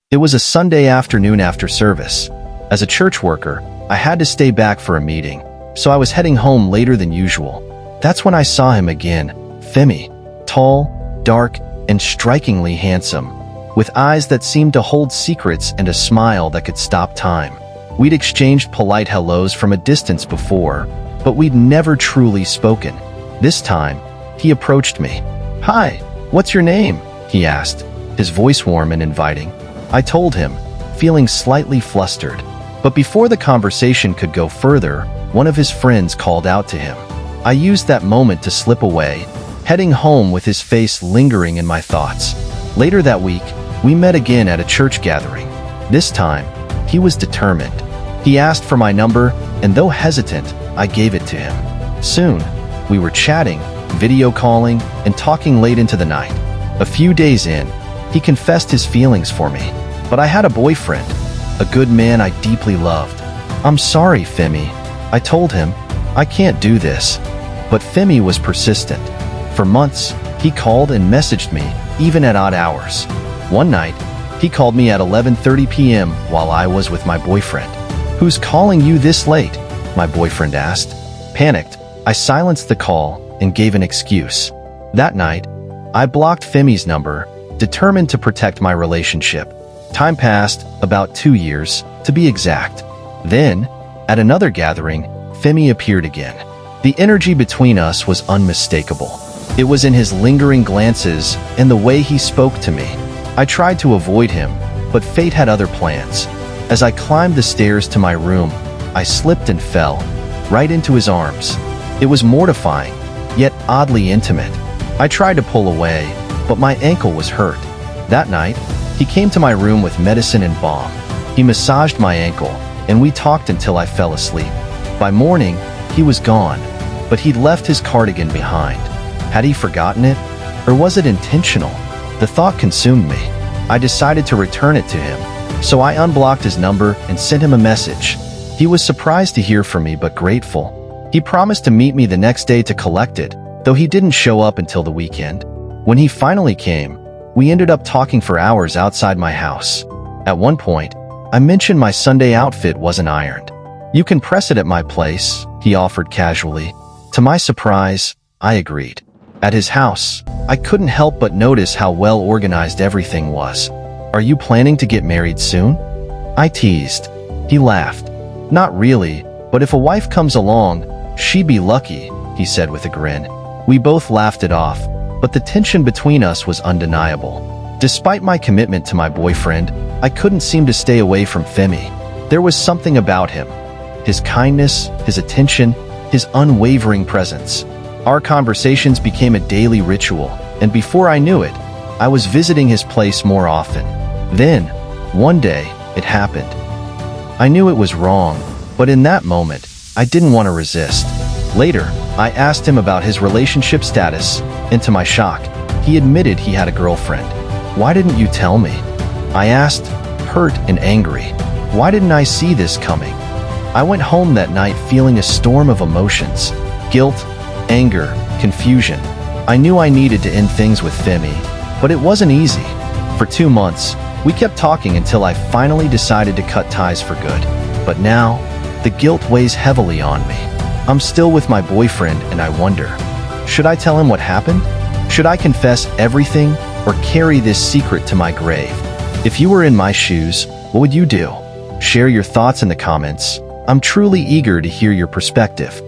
It was a Sunday afternoon after service. As a church worker, I had to stay back for a meeting, so I was heading home later than usual. That's when I saw him again, Femi, tall, dark, and strikingly handsome, with eyes that seemed to hold secrets and a smile that could stop time. We'd exchanged polite hellos from a distance before, but we'd never truly spoken. This time, he approached me. "Hi, what's your name?" he asked, his voice warm and inviting. I told him, feeling slightly flustered. But before the conversation could go further, one of his friends called out to him. I used that moment to slip away, heading home with his face lingering in my thoughts. Later that week, we met again at a church gathering. This time, he was determined. He asked for my number, and though hesitant, I gave it to him. Soon, we were chatting, video calling, and talking late into the night. A few days in, he confessed his feelings for me. But I had a boyfriend, a good man I deeply loved. "I'm sorry, Femi," I told him. "I can't do this." But Femi was persistent. For months, he called and messaged me, even at odd hours. One night, he called me at 11:30 p.m. while I was with my boyfriend. "Who's calling you this late?" my boyfriend asked. Panicked, I silenced the call and gave an excuse. That night, I blocked Femi's number, determined to protect my relationship. Time passed, about 2 years, to be exact. Then, at another gathering, Femi appeared again. The energy between us was unmistakable. It was in his lingering glances and the way he spoke to me. I tried to avoid him, but fate had other plans. As I climbed the stairs to my room, I slipped and fell, right into his arms. It was mortifying, yet oddly intimate. I tried to pull away, but my ankle was hurt. That night, he came to my room with medicine and balm. He massaged my ankle, and we talked until I fell asleep. By morning, he was gone, but he'd left his cardigan behind. Had he forgotten it? Or was it intentional? The thought consumed me. I decided to return it to him, so I unblocked his number and sent him a message. He was surprised to hear from me, but grateful. He promised to meet me the next day to collect it, though he didn't show up until the weekend. When he finally came, we ended up talking for hours outside my house. At one point, I mentioned my Sunday outfit wasn't ironed. "You can press it at my place," he offered casually. To my surprise, I agreed. At his house, I couldn't help but notice how well organized everything was. "Are you planning to get married soon?" I teased. He laughed. "Not really, but if a wife comes along, she'd be lucky," he said with a grin. We both laughed it off, but the tension between us was undeniable. Despite my commitment to my boyfriend, I couldn't seem to stay away from Femi. There was something about him. His kindness, his attention, his unwavering presence. Our conversations became a daily ritual, and before I knew it, I was visiting his place more often. Then, one day, it happened. I knew it was wrong, but in that moment, I didn't want to resist. Later, I asked him about his relationship status, and to my shock, he admitted he had a girlfriend. "Why didn't you tell me?" I asked, hurt and angry. Why didn't I see this coming? I went home that night feeling a storm of emotions. Guilt, anger, confusion. I knew I needed to end things with Femi, but it wasn't easy. For 2 months, we kept talking until I finally decided to cut ties for good. But now, the guilt weighs heavily on me. I'm still with my boyfriend and I wonder, should I tell him what happened? Should I confess everything or carry this secret to my grave? If you were in my shoes, what would you do? Share your thoughts in the comments. I'm truly eager to hear your perspective.